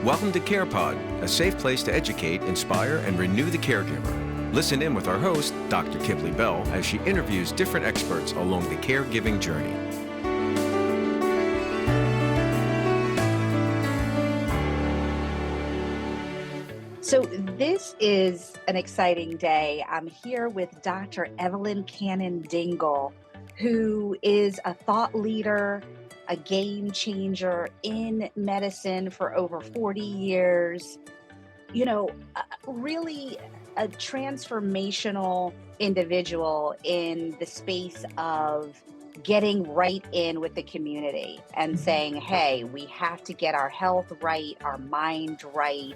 Welcome to Carepod, a safe place to educate, inspire, and renew the caregiver. Listen in with our host, Dr. Kipley Bell, as she interviews different experts along the caregiving journey. So this is an exciting day. I'm here with Dr. Evelyn Dingle, who is a thought leader, a game changer in medicine for over 40 years. Really a transformational individual in the space of getting right in with the community and saying, hey, we have to get our health right, our mind right.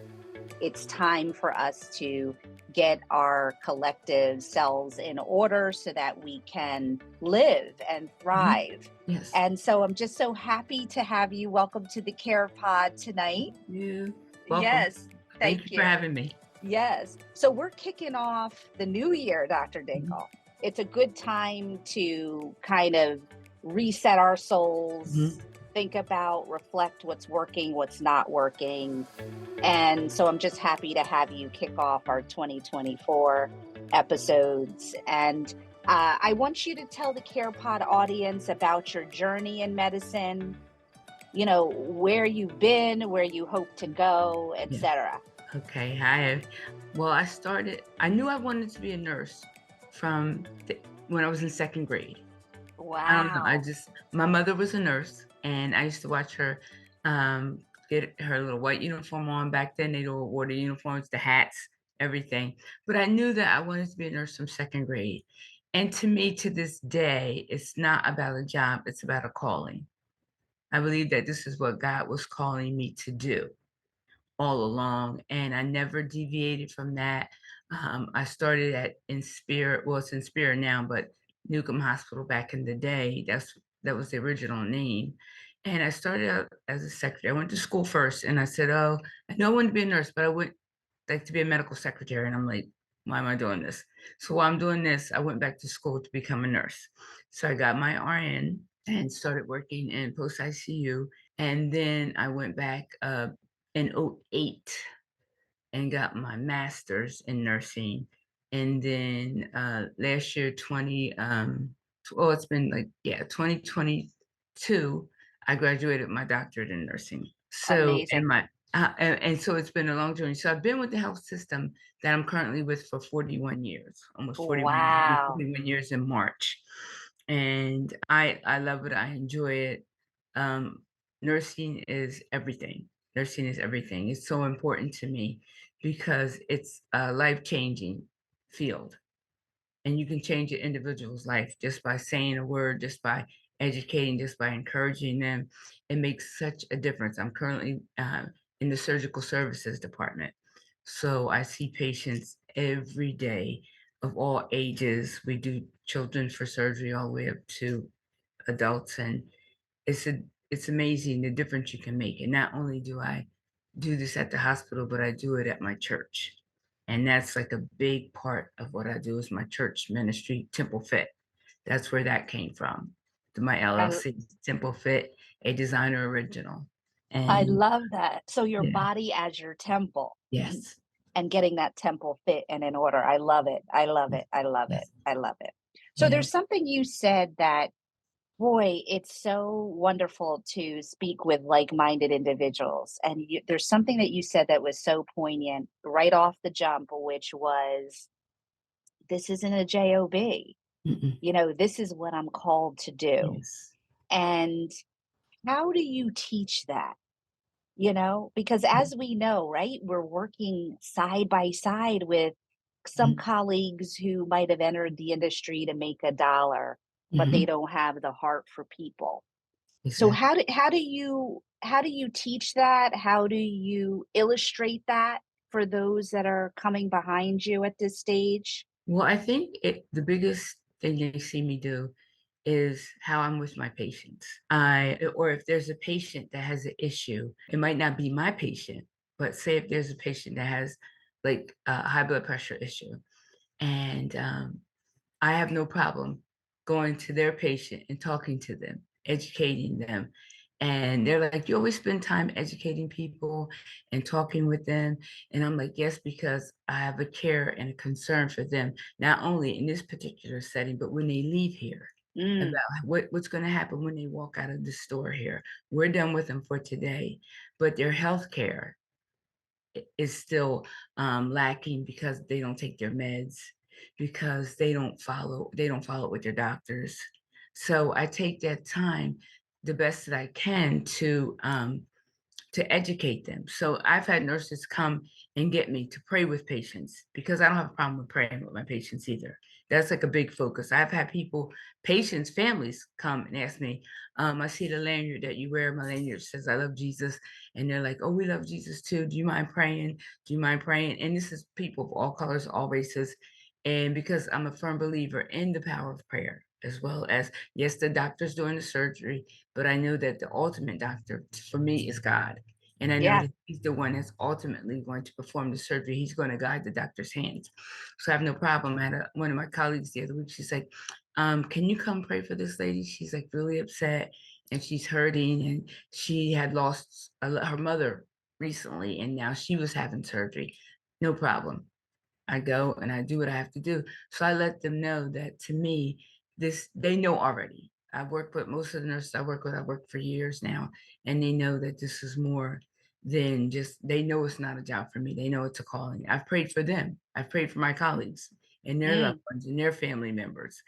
It's time for us to get our collective selves in order so that we can live and thrive. Yes. And so I'm just so happy to have you. Welcome to the Carepod tonight. Thank you. Welcome. Yes. Thank you for having me. Yes. So we're kicking off the new year, Dr. Dingle. It's a good time to kind of reset our souls, think about, reflect what's working, what's not working. And so I'm just happy to have you kick off our 2024 episodes. And I want you to tell the Carepod audience about your journey in medicine, where you've been, where you hope to go, etc. Okay. I knew I wanted to be a nurse from when I was in second grade. Wow. I don't know. My mother was a nurse, and I used to watch her get her little white uniform on. Back then, they wore the uniforms, the hats, everything. But I knew that I wanted to be a nurse from second grade. And to me, to this day, it's not about a job. It's about a calling. I believe that this is what God was calling me to do all along, and I never deviated from that. I started in Spirit. Well, it's in Spirit now, but Newcomb Hospital back in the day. That was the original name. And I started out as a secretary. I went to school first, and I said, "Oh, I know I wanted to be a nurse, but I would like to be a medical secretary." And I'm like, "Why am I doing this?" So while I'm doing this, I went back to school to become a nurse. So I got my RN and started working in post ICU, and then I went back in 2008 and got my master's in nursing. And then last year, 2022, I graduated my doctorate in nursing. So, Amazing. and so it's been a long journey. So I've been with the health system that I'm currently with for 41 years, almost 41, Wow. 41 years in March. And I love it. I enjoy it. Nursing is everything. Nursing is everything. It's so important to me because it's a life-changing field. And you can change an individual's life just by saying a word, just by educating, just by encouraging them. It makes such a difference. I'm currently in the surgical services department. So I see patients every day of all ages. We do children for surgery all the way up to adults. And it's amazing the difference you can make. And not only do I do this at the hospital, but I do it at my church. And that's like a big part of what I do is my church ministry, Temple Fit. That's where that came from. My LLC, Temple Fit, a designer original. And I love that. So your Yeah. body as your temple. Yes. And getting that temple fit and in order. I love it. I love it. I love it. I love it. So there's something you said that, boy, it's so wonderful to speak with like-minded individuals. And there's something that you said that was so poignant right off the jump, which was, this isn't a job. This is what I'm called to do. Yes. And how do you teach that? Because as we know, right, we're working side by side with some colleagues who might have entered the industry to make a dollar, but they don't have the heart for people. So Exactly. how do you teach that? How do you illustrate that for those that are coming behind you at this stage? Well, I think the biggest thing they see me do is how I'm with my patients. Or if there's a patient that has an issue, it might not be my patient, but say if there's a patient that has like a high blood pressure issue, and I have no problem going to their patient and talking to them, educating them, And they're like, you always spend time educating people and talking with them. And I'm like, yes, because I have a care and a concern for them, not only in this particular setting, but when they leave here, about Mm, what's going to happen when they walk out of the store here. We're done with them for today, but their health care is still lacking because they don't take their meds, because they don't follow it with their doctors. So I take that time the best that I can to educate them. So I've had nurses come and get me to pray with patients because I don't have a problem with praying with my patients either. That's like a big focus. I've had people, patients, families come and ask me, I see the lanyard that you wear. My lanyard says, I love Jesus. And they're like, oh, we love Jesus too. Do you mind praying? Do you mind praying? And this is people of all colors, all races. And because I'm a firm believer in the power of prayer, as well as, yes, the doctor's doing the surgery, but I know that the ultimate doctor for me is God. And I know yeah. that he's the one that's ultimately going to perform the surgery. He's going to guide the doctor's hands. So I have no problem. I had one of my colleagues the other week. She's like, can you come pray for this lady? She's like really upset and she's hurting. And she had lost her mother recently. And now she was having surgery. No problem. I go and I do what I have to do. So I let them know that to me, this they know already. I've worked with most of the nurses I work with, I've worked for years now, and they know that this is more than just they know it's not a job for me. They know it's a calling. I've prayed for them. I've prayed for my colleagues and their loved Mm, ones and their family members.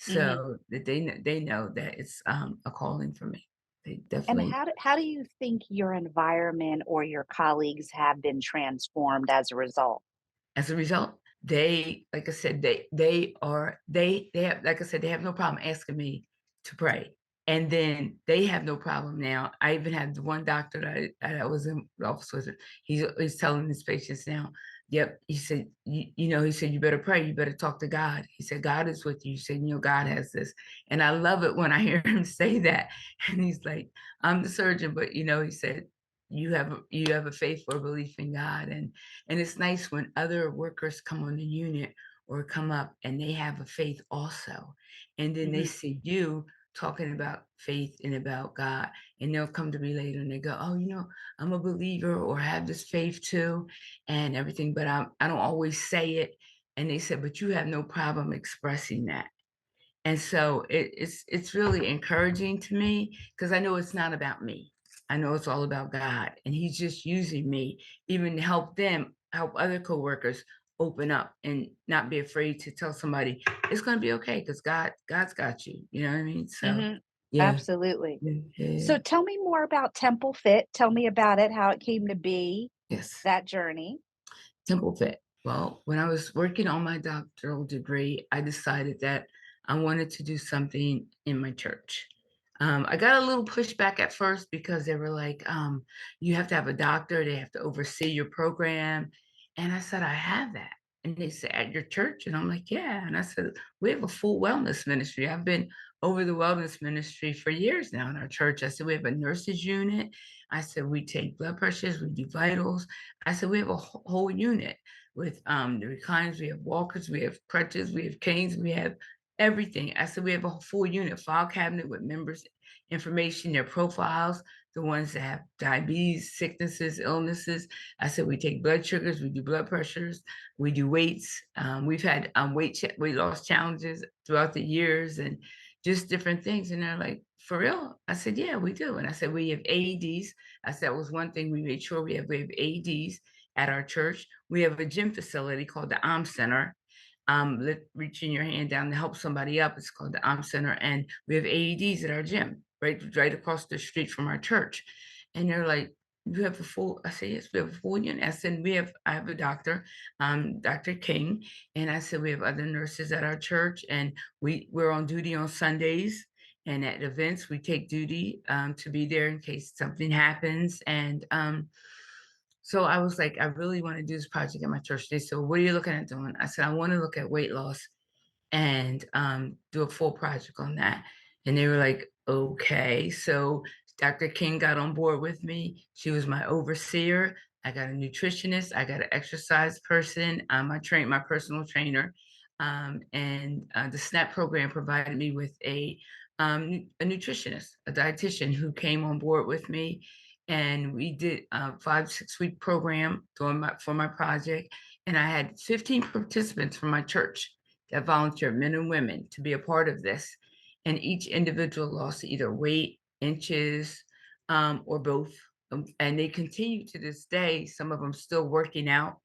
hmm. So that they know that it's a calling for me. They And definitely. how do you think your environment or your colleagues have been transformed as a result? As a result, they like I said, they have like I said, they have no problem asking me to pray. And then they have no problem now. I even had the one doctor that I was in the office with. He's telling his patients now, yep, he said, he said, you better pray, you better talk to God. He said, God is with you. He said, God has this. And I love it when I hear him say that. And he's like, I'm the surgeon, but he said, you have a faith or belief in God. And it's nice when other workers come on the unit or come up and they have a faith also. And then they Hmm. see you talking about faith and about God. And they'll come to me later and they go, oh, I'm a believer or have this faith too and everything, but I don't always say it. And they said, but you have no problem expressing that. And so it's really encouraging to me because I know it's not about me. I know it's all about God, and He's just using me even to help other coworkers open up and not be afraid to tell somebody it's going to be okay because God's got you. You know what I mean? So Hmm. yeah, Absolutely. yeah, yeah, So yeah. tell me more about Temple Fit. Tell me about it, how it came to be, Yes. that journey. Simple fit. Well, when I was working on my doctoral degree, I decided that I wanted to do something in my church. I got a little pushback at first because they were like, you have to have a doctor, they have to oversee your program. And I said, I have that. And they said, at your church? And I'm like, yeah. And I said, we have a full wellness ministry. I've been over the wellness ministry for years now in our church. I said, we have a nurses unit. I said, we take blood pressures, we do vitals. I said, we have a whole unit with the recliners, we have walkers, we have crutches, we have canes, we have everything. I said, we have a full unit, file cabinet with members' information, their profiles, the ones that have diabetes, sicknesses, illnesses. I said, we take blood sugars, we do blood pressures, we do weights. We've had weight loss challenges throughout the years and just different things. And they're like, for real? I said, yeah, we do. And I said, we have AEDs. I said, that was one thing we made sure we have AEDs at our church. We have a gym facility called the Arm Center. Reaching your hand down to help somebody up. It's called the Arm Center. And we have AEDs at our gym, right across the street from our church. And they're like, you have a full, I said, yes, we have a full unit. I said, I have a doctor, Dr. King. And I said, we have other nurses at our church and we're on duty on Sundays. And at events, we take duty to be there in case something happens. And so I was like, I really want to do this project at my church. They said, well, what are you looking at doing? I said, I want to look at weight loss and do a full project on that. And they were like, okay. So Dr. King got on board with me. She was my overseer. I got a nutritionist. I got an exercise person. I trained my personal trainer. And the SNAP program provided me with a a nutritionist, a dietitian who came on board with me, and we did a 5 6 week program for my project, and I had 15 participants from my church that volunteered, men and women, to be a part of this, and each individual lost either weight, inches, or both, and they continue to this day. Some of them still working out,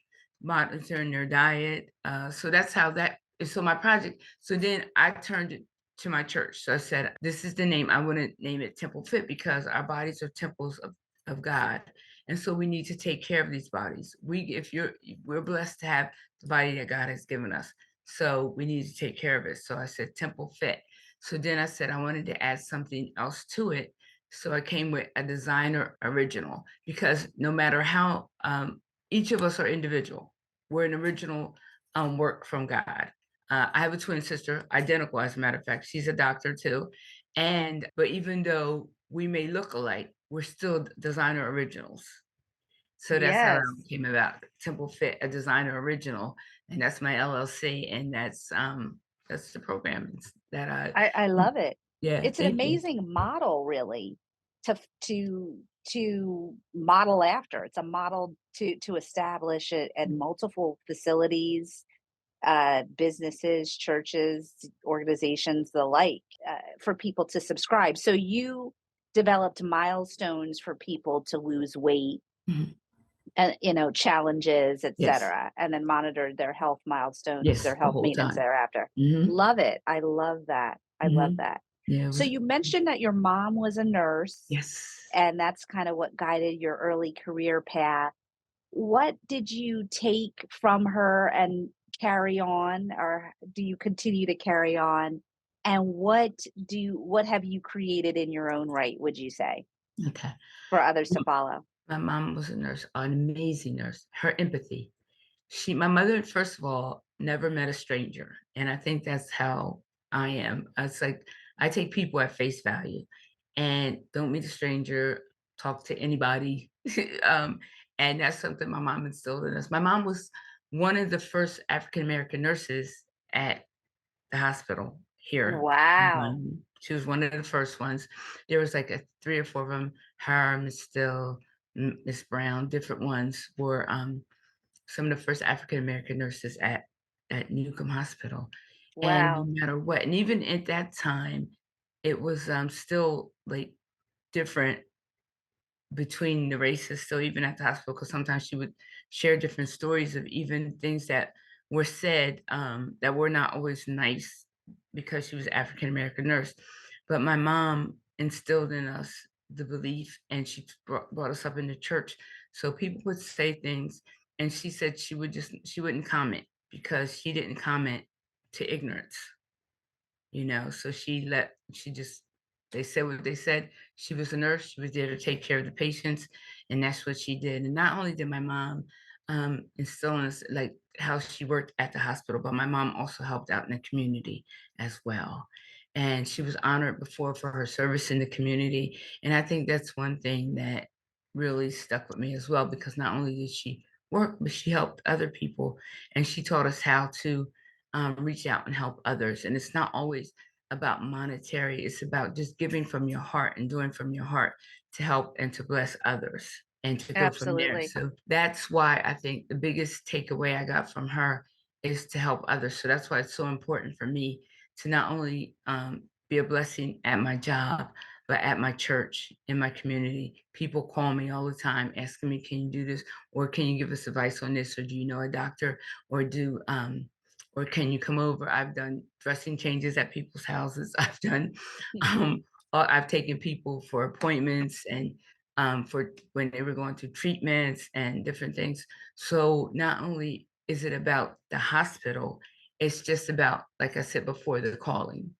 monitoring their diet. So that's how that. So my project. So then I turned it to my church. So I said, this is the name. I want to name it Temple Fit because our bodies are temples of God. And so we need to take care of these bodies. We're blessed to have the body that God has given us. So we need to take care of it. So I said Temple Fit. So then I said I wanted to add something else to it. So I came with a designer original because no matter how each of us are individual, we're an original work from God. I have a twin sister, identical as a matter of fact. She's a doctor too. But even though we may look alike, we're still designer originals. So that's how Yes. it came about. Temple Fit, a designer original, and that's my LLC, and that's the program that I. I love it. Yeah, It's an thank you. amazing model, really, to model after. It's a model to establish it at multiple facilities, businesses, churches, organizations, the like, for people to subscribe. So you developed milestones for people to lose weight, Mhm. and challenges, Yes, etc., and then monitored their health milestones, yes, their the health whole maintenance time. thereafter. Hmm. Love it. I love that. I love Hmm. that. Yeah, it So was. you mentioned that your mom was a nurse, Yes. and that's kind of what guided your early career path. What did you take from her and carry on, or do you continue to carry on? And what have you created in your own right, would you say, Okay. for others to follow? My mom was a nurse, an amazing nurse. Her empathy. My mother, first of all, never met a stranger. And I think that's how I am. It's like I take people at face value and don't meet a stranger, talk to anybody. um, and that's something my mom instilled in us. My mom was one of the first African American nurses at the hospital here. Wow. She was one of the first ones. There was like 3 or 4 of them. Her, Miss Still, Miss Brown, different ones were some of the first African American nurses at Newcomb Hospital. And no Wow. matter what, and even at that time, it was still like different between the races still even at the hospital because sometimes she would share different stories of even things that were said that were not always nice because she was an African American nurse. But my mom instilled in us the belief and she brought us up in the church. So people would say things and she said she wouldn't comment because she didn't comment to ignorance. So she just they said what they said. She was a nurse. She was there to take care of the patients, and that's what she did. And not only did my mom instill in us like how she worked at the hospital, but my mom also helped out in the community as well. And she was honored before for her service in the community. And I think that's one thing that really stuck with me as well, because not only did she work, but she helped other people, and she taught us how to reach out and help others. And it's not always about monetary, it's about just giving from your heart and doing from your heart to help and to bless others and to go from there. Absolutely. So that's why I think the biggest takeaway I got from her is to help others. So that's why it's so important for me to not only be a blessing at my job, but at my church, in my community. People call me all the time asking me, can you do this? Or can you give us advice on this? Or do you know a doctor? Or can you come over? I've done dressing changes at people's houses. Um, I've taken people for appointments and for when they were going through treatments and different things. So not only is it about the hospital, it's just about, like I said before, the calling.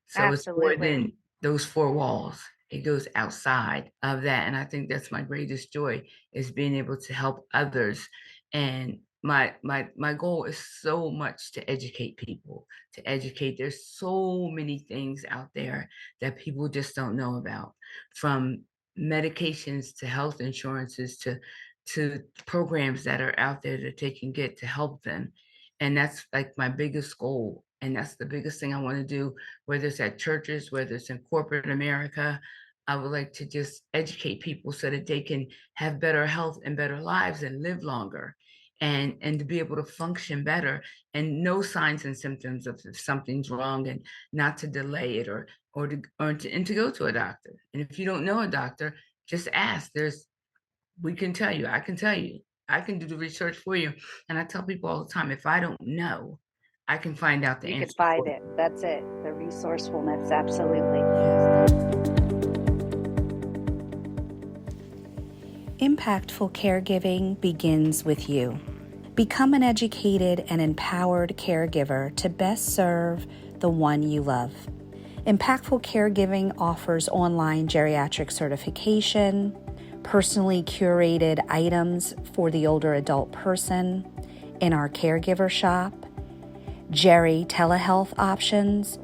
So it's more Absolutely. than those 4 walls. It goes outside of that. And I think that's my greatest joy is being able to help others. And my goal is so much to educate people, to educate. There's so many things out there that people just don't know about, from medications to health insurances to programs that are out there that they can get to help them. And that's like my biggest goal And that's the biggest thing I want to do, whether it's at churches, whether it's in corporate America. I would like to just educate people so that they can have better health and better lives and live longer, and to be able to function better and know signs and symptoms of if something's wrong, and not to delay it, and to go to a doctor. And if you don't know a doctor, just ask. We can tell you, I can tell you, I can do the research for you. And I tell people all the time, if I don't know, I can find out the You could answer find for it. That's it. The resourcefulness, absolutely. you. Impactful caregiving begins with you. Become an educated and empowered caregiver to best serve the one you love. Impactful Caregiving offers online geriatric certification, personally curated items for the older adult person in our caregiver shop, Geri telehealth options,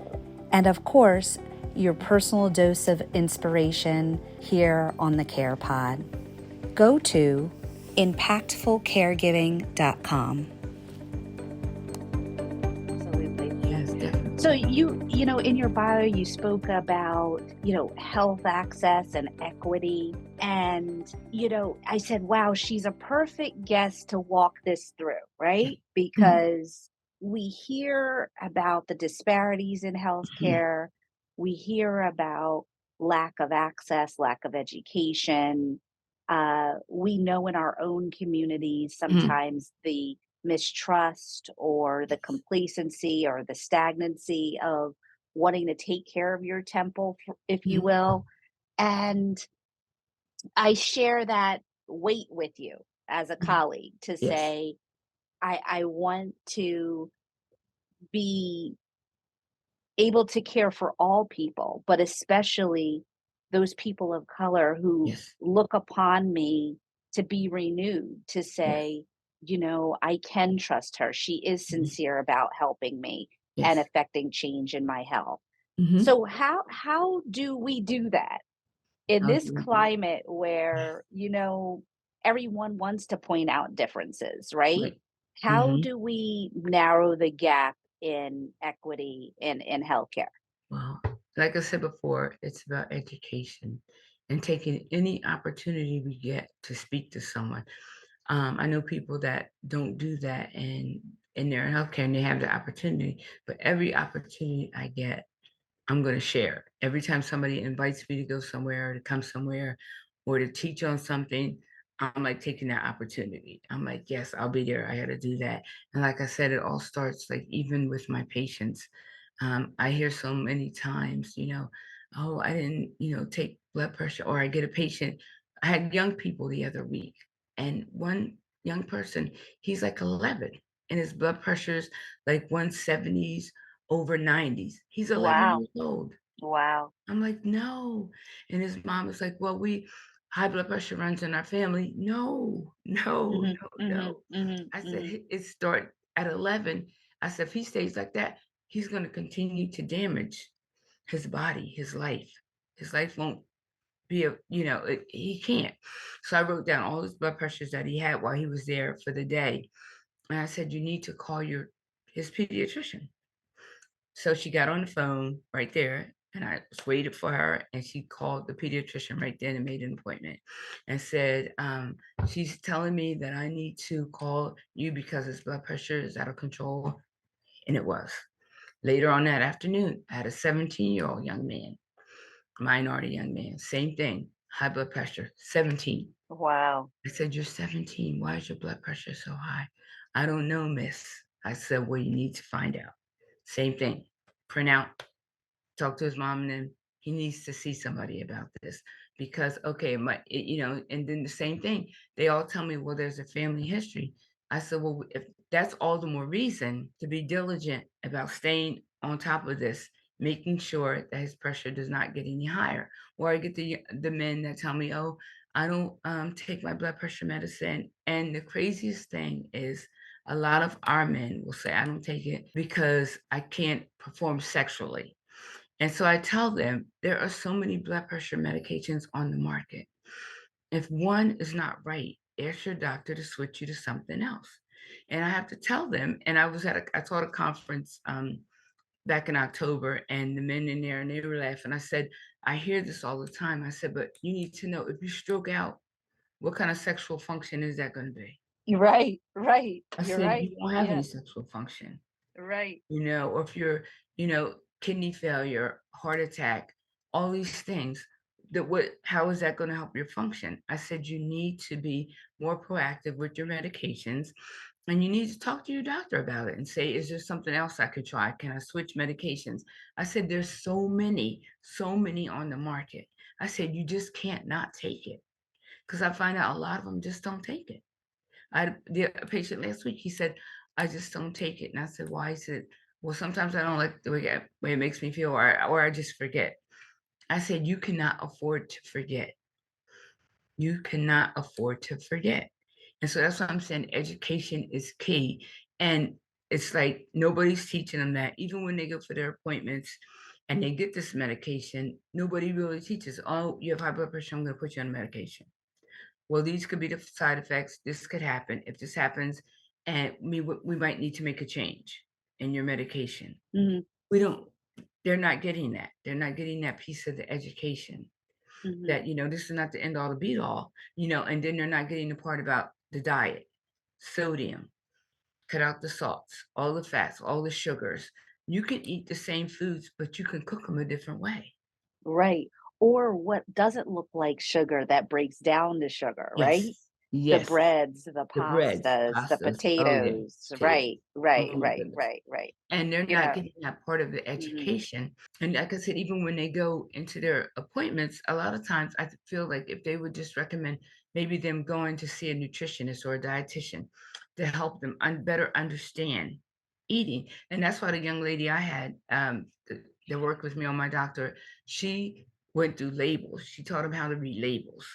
and of course, your personal dose of inspiration here on the Carepod. Go to impactfulcaregiving.com. Absolutely. Yes, definitely. So you know, in your bio, you spoke about, health access and equity. And, I said, wow, she's a perfect guest to walk this through, right? Mhm, Because we hear about the disparities in mhm, healthcare. We hear about lack of access, lack of education. We know in our own communities mhm. sometimes the mistrust or the complacency or the stagnancy of wanting to take care of your temple, if you Mhm. will. And I share that weight with you as a Mhm. colleague to Yes, say, I want to be able to care for all people, but especially those people of color who yes, look upon me to be renewed, to yes, say, I can trust her. She is mhm, sincere about helping me and yes. affecting change in my health. Mhm. So how do we do that in How this do we do it? climate where, everyone wants to point out differences, right? Right. How Mhm. do we narrow the gap in equity in healthcare? Well, like I said before, it's about education and taking any opportunity we get to speak to someone. I know people that don't do that, and in their healthcare, and they have the opportunity, but every opportunity I get, I'm gonna share. Every time somebody invites me to go somewhere, or to come somewhere, or to teach on something, I'm like taking that opportunity. I'm like, yes, I'll be there. I gotta do that. And like I said, it all starts like even with my patients. I hear so many times, oh, I didn't, take blood pressure, or I get a patient. I had young people the other week, and one young person, he's like 11, and his blood pressure's like 170s over 90s. He's 11 Wow. years old. Wow. I'm like, "No." And his mom is like, "Well, we high blood pressure runs in our family." No, no, Mhm, no, mhm, no. mhm, I said, mhm. It start at 11." I said, "If he stays like that, he's gonna continue to damage his body, his life. His life won't be he can't." So I wrote down all his blood pressures that he had while he was there for the day, and I said, "You need to call your his pediatrician." So she got on the phone right there, and I just waited for her, and she called the pediatrician right then and made an appointment and said, she's telling me that I need to call you because his blood pressure is out of control. And it was. Later on that afternoon, I had a 17-year-old young man, minority young man, same thing, high blood pressure, 17. Wow. I said, "You're 17. Why is your blood pressure so high?" "I don't know, miss." I said, "Well, you need to find out." Same thing. Print out, talk to his mom, and then he needs to see somebody about this because okay, and then the same thing. They all tell me, well, there's a family history. I said, well, if that's all the more reason to be diligent about staying on top of this, making sure that his pressure does not get any higher. Or I get the men that tell me, oh, I don't take my blood pressure medicine. And the craziest thing is a lot of our men will say, I don't take it because I can't perform sexually. And so I tell them there are so many blood pressure medications on the market. If one is not right, ask your doctor to switch you to something else. And I have to tell them, and I taught a conference back in October, and the men in there, and they were laughing. I said, I hear this all the time. I said, but you need to know, if you stroke out, what kind of sexual function is that going to be? Right, right. I You're said, right. you don't have Yeah, any sexual function, right. or if you're, kidney failure, heart attack, all these things, how is that going to help your function? I said, you need to be more proactive with your medications, and you need to talk to your doctor about it and say, is there something else I could try? Can I switch medications? I said, there's so many on the market. I said, you just can't not take it, because I find out a lot of them just don't take it. I had a patient last week, he said, I just don't take it. And I said, why? He said, well, sometimes I don't like the way it makes me feel, or I just forget. I said, you cannot afford to forget. You cannot afford to forget. And so that's what I'm saying. Education is key. And it's like nobody's teaching them that. Even when they go for their appointments and they get this medication, nobody really teaches, oh, you have high blood pressure, I'm going to put you on medication. Well, these could be the side effects. This could happen. If this happens, and we might need to make a change in your medication. Hmm. We don't, they're not getting that. They're not getting that piece of the education Hmm. that, this is not the end all to beat all, and then they're not getting the part about the diet, sodium, cut out the salts, all the fats, all the sugars. You can eat the same foods, but you can cook them a different way. Right. Or what doesn't look like sugar that breaks down to sugar, right? Yes. The Yes. breads, the The breads, pastas, the pastas. Oh yeah. potatoes. Potatoes. Right, right, Oh my right, goodness. right, right. And they're You not know, getting that part of the hmm education. And like I said, even when they go into their appointments, a lot of times I feel like if they would just recommend maybe them going to see a nutritionist or a dietitian to help them better understand eating. And that's why the young lady I had that worked with me on my doctor, she went through labels. She taught them how to read labels.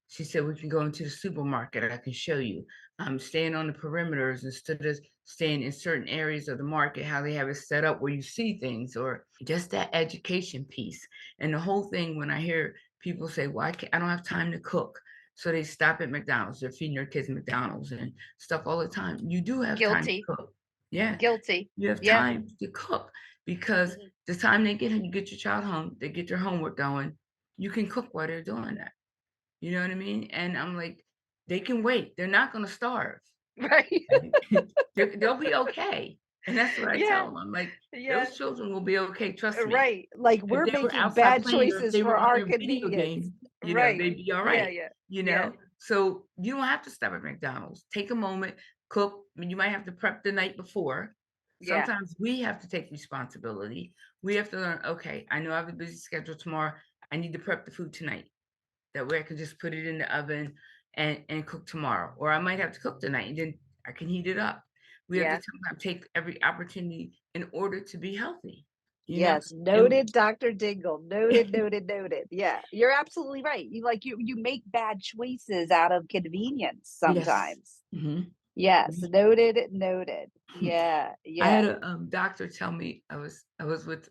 She said, we can go into the supermarket. I can show you. Staying on the perimeters instead of staying in certain areas of the market, how they have it set up where you see things, or just that education piece. And the whole thing, when I hear people say, well, I don't have time to cook. So they stop at McDonald's. They're feeding their kids McDonald's and stuff all the time. You do have time to guilty, cook. Yeah. guilty. You have Yeah. time to cook, because Mhm. the time they get home, you get your child home, they get their homework going, you can cook while they're doing that. You know what I mean? And I'm like, they can wait. They're not going to starve. Right. They'll be okay. And that's what I tell Yeah, them. I'm like, yeah. those children will be okay. Trust me. Right. Like If we're they were making outside bad playing, or if choices they for were on our their video convenience. game, Right. they'd be all Yeah, right. yeah. So you don't have to stop at McDonald's. Take a moment, cook. I mean, you might have to prep the night before. Yeah. Sometimes we have to take responsibility. We have to learn, okay, I know I have a busy schedule tomorrow. I need to prep the food tonight. That way I can just put it in the oven and cook tomorrow. Or I might have to cook tonight and then I can heat it up. We have to Yeah. sometimes take every opportunity in order to be healthy, you know? Yes, And noted, Dr. Dingle. Noted, noted, noted. Yeah, you're absolutely right. You make bad choices out of convenience yes. sometimes. Yes, Mhm. noted, noted. Yeah, I had yeah. a doctor tell me, I was with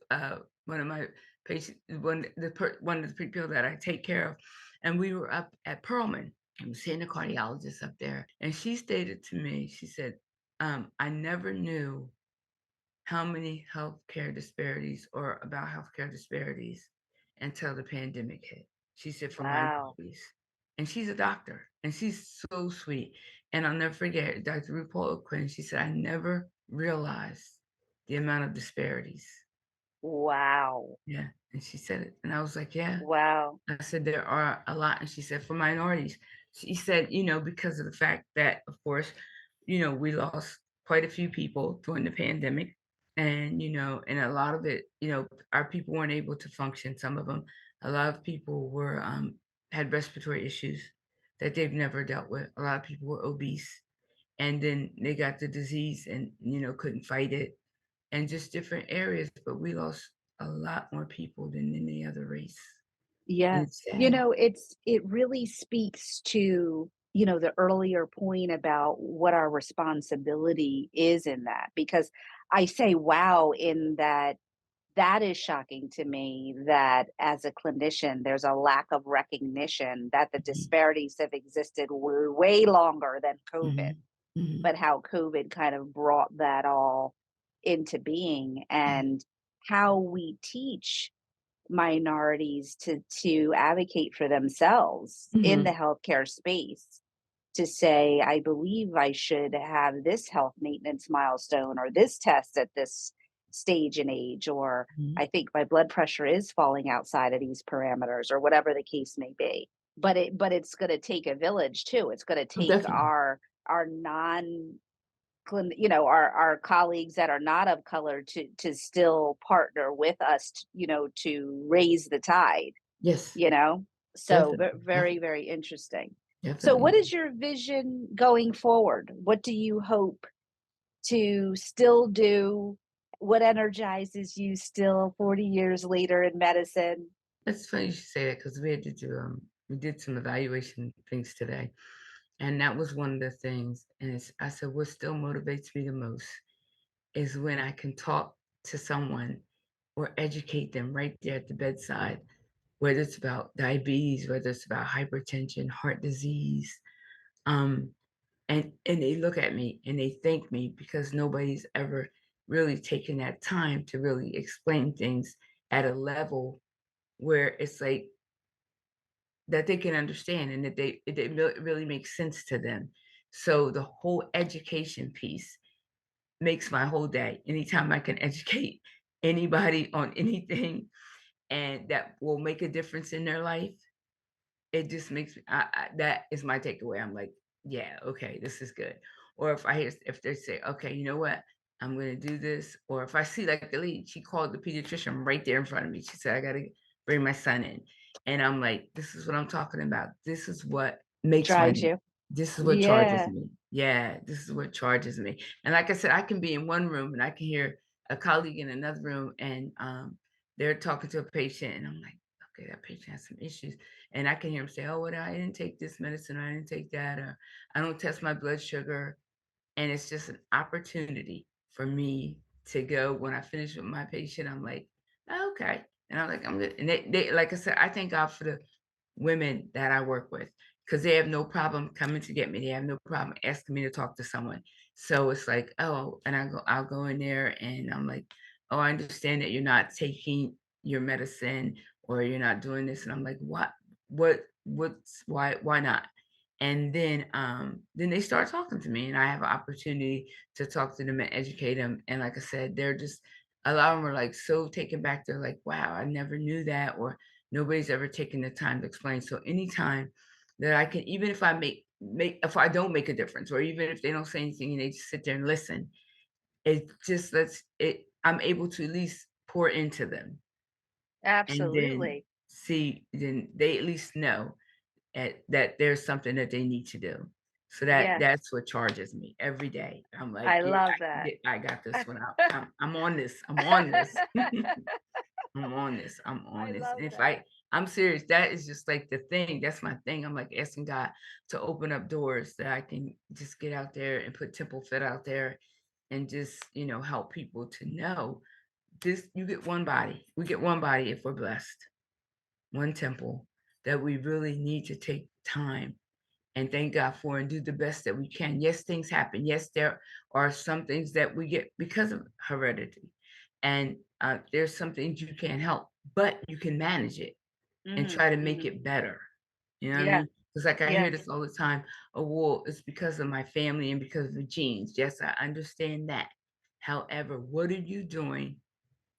one of my patients, one of the people that I take care of, and we were up at Perlman and seeing a cardiologist up there, and she stated to me, she said, I never knew how many healthcare disparities, or about healthcare disparities, until the pandemic hit. She said, for Wow. minorities. And she's a doctor, and she's so sweet. And I'll never forget Dr. RuPaul Quinn. She said, I never realized the amount of disparities. Wow. Yeah. And she said it. And I was like, yeah. Wow. I said, there are a lot. And she said, for minorities. She said, because of the fact that, of course, we lost quite a few people during the pandemic. And, and a lot of it, our people weren't able to function. Some of them, a lot of people had respiratory issues that they've never dealt with. A lot of people were obese, and then they got the disease and, couldn't fight it, and just different areas. But we lost a lot more people than any other race. And Yeah. it's sad. It really speaks to, the earlier point about what our responsibility is in that, because I say wow in that is shocking to me that as a clinician, there's a lack of recognition that the Mhm, disparities have existed way longer than COVID, mhm, mhm. but how COVID kind of brought that all into being. Yeah. And how we teach minorities to advocate for themselves in the Mhm. healthcare space, to say, I believe I should have this health maintenance milestone or this test at this stage and age, or Mhm. I think my blood pressure is falling outside of these parameters, or whatever the case may be. But it's going to take a village too. It's going to Oh, take definitely. our non our colleagues that are not of color to still partner with us, to raise the tide, Yes, you know? So definitely, very, definitely, very interesting. So what definitely. is your vision going forward? What do you hope to still do? What energizes you still 40 years later in medicine? It's funny you should say that because we did some evaluation things today, and that was one of the things. And I said, what still motivates me the most is when I can talk to someone or educate them right there at the bedside, whether it's about diabetes, whether it's about hypertension, heart disease, um, and they look at me and they thank me because nobody's ever really taken that time to really explain things at a level where it's like that they can understand and that really makes sense to them. So the whole education piece makes my whole day. Anytime I can educate anybody on anything and that will make a difference in their life, it just makes me that is my takeaway. I'm like, yeah, okay, this is good. Or if they say, okay, you know what, I'm gonna do this. Or if I see like the lead, she called the pediatrician right there in front of me. She said, I gotta bring my son in. And I'm like, this is what I'm talking about. Drives you. This is what charges Yeah. me. Yeah, this is what charges me. And like I said, I can be in one room and I can hear a colleague in another room and they're talking to a patient and I'm like, okay, that patient has some issues. And I can hear him say, oh, well, I didn't take this medicine, or I didn't take that, or I don't test my blood sugar. And it's just an opportunity for me to go when I finish with my patient. I'm like, oh, okay. And I'm like, I'm good. And they, like I said, I thank God for the women that I work with because they have no problem coming to get me. They have no problem asking me to talk to someone. So it's like, oh, and I'll go in there and I'm like, oh, I understand that you're not taking your medicine or you're not doing this. And I'm like, why not? And then they start talking to me and I have an opportunity to talk to them and educate them. And like I said, they're just a lot of them are like so taken back. They're like, wow, I never knew that, or nobody's ever taken the time to explain. So anytime that I can, even if I if I don't make a difference, or even if they don't say anything and they just sit there and listen, it just lets it. I'm able to at least pour into them, and then Absolutely. then they at least know that there's something that they need to do. So Yes. that's what charges me every day. I'm like, I yeah, love that. I got this one out. I'm on this. I'm on this. I'm on this. I'm on I this. love And if that. I'm serious, that is just like the thing. That's my thing. I'm like asking God to open up doors that I can just get out there and put Temple Fit out there and just, help people to know this. You get one body. We get one body if we're blessed, one temple that we really need to take time and thank God for and do the best that we can. Yes, things happen. Yes, there are some things that we get because of heredity. And there's some things you can't help, but you can manage it and Hmm. try to make Hmm. it better. You know what I Yeah. mean? Because like I Yeah. hear this all the time. Oh, well, it's because of my family and because of the genes. Yes, I understand that. However, what are you doing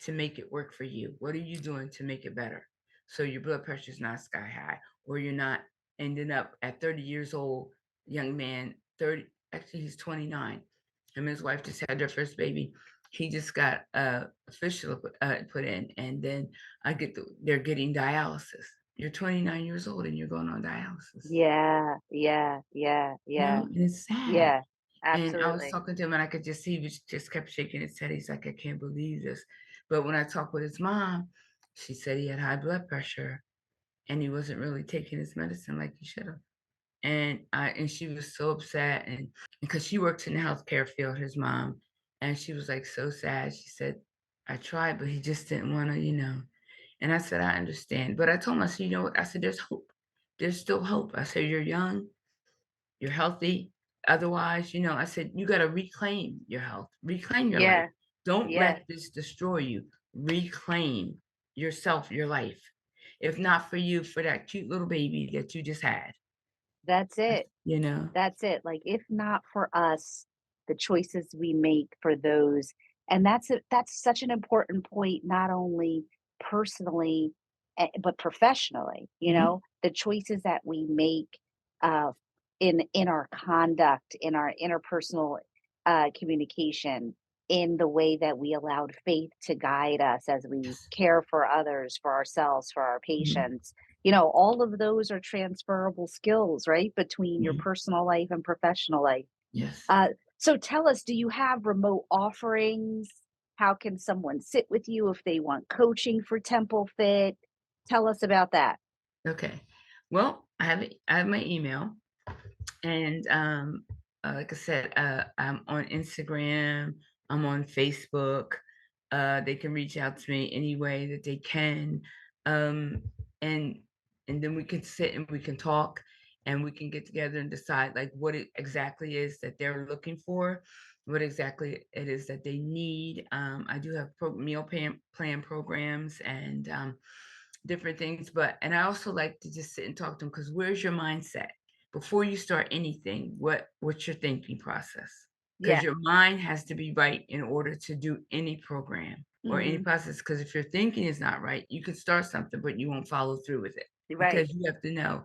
to make it work for you? What are you doing to make it better? So your blood pressure is not sky high, or you're not ending up at 30 years old, young man, 30, actually he's 29. Him and his wife just had their first baby. He just got official put in, and then they're getting dialysis. You're 29 years old and you're going on dialysis. Yeah. Yeah. Yeah. Yeah. And it's sad. Yeah. And I was Absolutely. talking to him and I could just see he just kept shaking his head. He's like, I can't believe this. But when I talked with his mom, she said he had high blood pressure and he wasn't really taking his medicine like he should have. And she was so upset and because she works in the healthcare field, his mom, and she was like so sad. She said, I tried, but he just didn't want to. And I said, I understand. But I told him, I said, you know what? I said, there's hope. There's still hope. I said, you're young. You're healthy. Otherwise, I said, you got to reclaim your health, reclaim your life. Yeah. Don't Yeah. let this destroy you. reclaim yourself, your life. If not for you, for that cute little baby that you just had, That's it. you know? That's it. Like, if not for us, the choices we make for those, and that's such an important point, not only personally, but professionally. Mhm. The choices that we make uh, in our conduct, in our interpersonal communication, in the way that we allowed faith to guide us as we Yes. care for others, for ourselves, for our Mhm. patients. All of those are transferable skills, right? Between your Mhm. personal life and professional life. Yes. Uh, so tell us, do you have remote offerings? How can someone sit with you if they want coaching for Temple Fit? Tell us about that. Okay. Well, I have my email, and like I said, I'm on Instagram, I'm on Facebook. They can reach out to me any way that they can, um, and and then we can sit and we can talk, and we can get together and decide like what it exactly is that they're looking for, what exactly it is that they need. I do have meal plan programs and different things, and I also like to just sit and talk to them, because where's your mindset? Before you start anything, what's your thinking process? Because Yeah. your mind has to be right in order to do any program or any Hmm. process. Because if your thinking is not right, you can start something, but you won't follow through with it. Right. Because you have to know,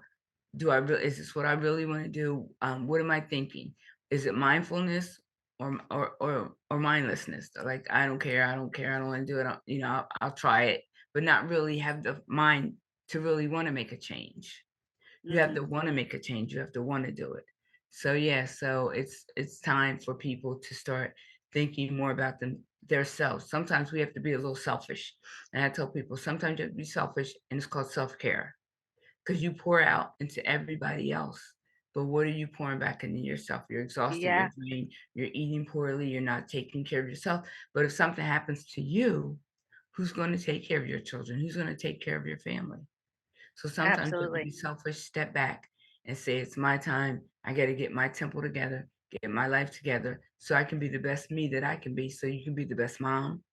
do I really, is this what I really want to do? What am I thinking? Is it mindfulness or mindlessness? Like, I don't care, I don't care, I don't want to do it. I'll try it, but not really have the mind to really want to make a change. You have to Hmm. want to make a change. You have to want to do it. So yeah, so it's time for people to start thinking more about themselves. Sometimes we have to be a little selfish. And I tell people sometimes you have to be selfish, and it's called self-care, because you pour out into everybody else. But what are you pouring back into yourself? You're exhausted, you're Yeah. drained, you're eating poorly, you're not taking care of yourself. But if something happens to you, who's going to take care of your children? Who's going to take care of your family? So sometimes you have to be Absolutely. selfish, step back and say, it's my time. I got to get my temple together, get my life together so I can be the best me that I can be. So you can be the best mom.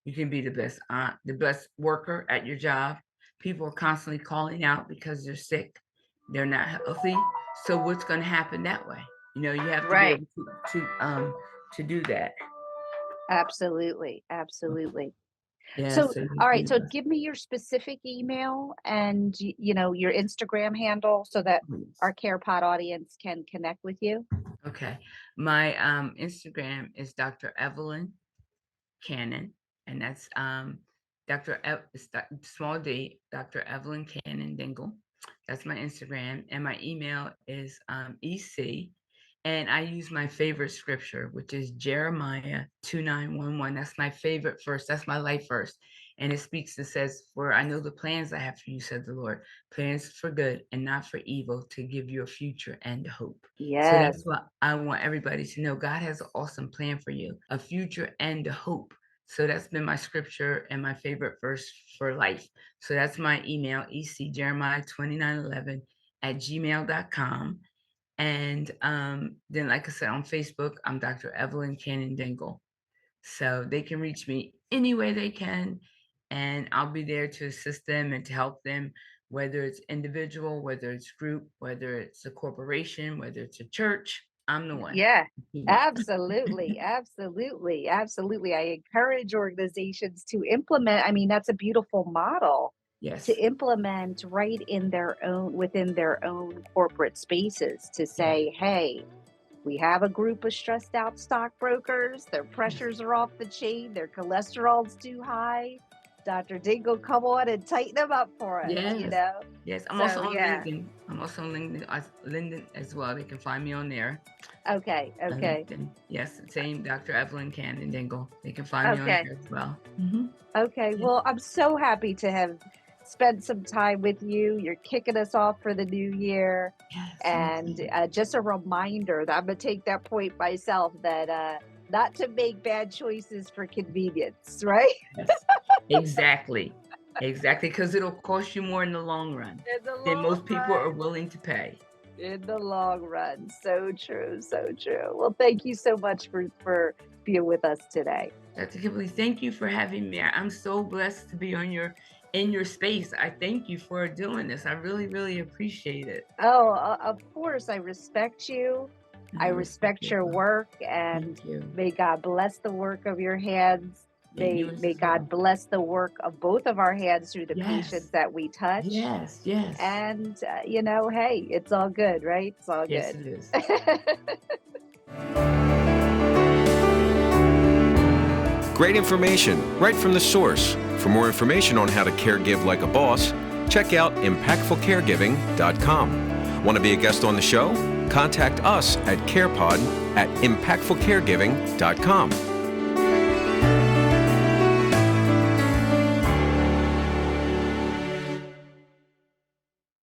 You can be the best aunt, the best worker at your job. People are constantly calling out because they're sick. They're not healthy. So what's going to happen that way? You have to be Right. able to do that. Absolutely. Absolutely. Yeah. So, So you have all to be right. the So, best. give me your specific email and your Instagram handle so that our CarePod audience can connect with you. Okay. My Instagram is Dr. Evelyn Cannon, and that's small d, Dr. Evelyn Cannon Dingle. That's my Instagram, and my email is EC. And I use my favorite scripture, which is Jeremiah 29:11. That's my favorite verse. That's my life verse. And it speaks and says, "For I know the plans I have for you, said the Lord, plans for good and not for evil, to give you a future and hope." So Yes. that's what I want everybody to know. God has an awesome plan for you, a future and a hope. So that's been my scripture and my favorite verse for life. So that's my email, ecjeremiah2911@gmail.com. And then, like I said, on Facebook, I'm Dr. Evelyn Cannon Dingle. So they can reach me any way they can, and I'll be there to assist them and to help them, whether it's individual, whether it's group, whether it's a corporation, whether it's a church. I'm the one. Yeah, absolutely, absolutely, absolutely. I encourage organizations to implement. I mean, that's a beautiful model to Yes. implement right in within their own corporate spaces to Yes. say, hey, we have a group of stressed out stockbrokers. Their Yes. pressures are off the chain. Their cholesterol's too high. Dr. Dingle, come on and tighten them up for us, Yes. Yes. I'm also So, on yeah. LinkedIn. I'm also on LinkedIn as well. They can find me on there. Okay. On Okay. LinkedIn. Yes. Same Dr. Evelyn Cannon Dingle. They can find me on Okay. there as well. Mm-hmm. Okay, Yes. well, I'm so happy to have spent some time with you. You're kicking us off for the new year. Yes. Me And too. just a reminder that I'm going to take that point myself that not to make bad choices for convenience, right? Yes, exactly. Exactly, because it'll cost you more in the long run In the than long most people run. are willing to pay. In the long run. So true. So true. Well, thank you so much for being with us today. Dr. Kipley, thank you for having me. I'm so blessed to be in your space. I thank you for doing this. I really, really appreciate it. Oh, of course, I respect you. I respect your work, and may God bless the work of your hands. May God bless the work of both of our hands through the patients that we touch. Yes. And, hey, it's all good, right? It's all Yes, good. it is. Great information right from the source. For more information on how to caregive like a boss, check out impactfulcaregiving.com. Want to be a guest on the show? Contact us at Carepod at impactfulcaregiving.com.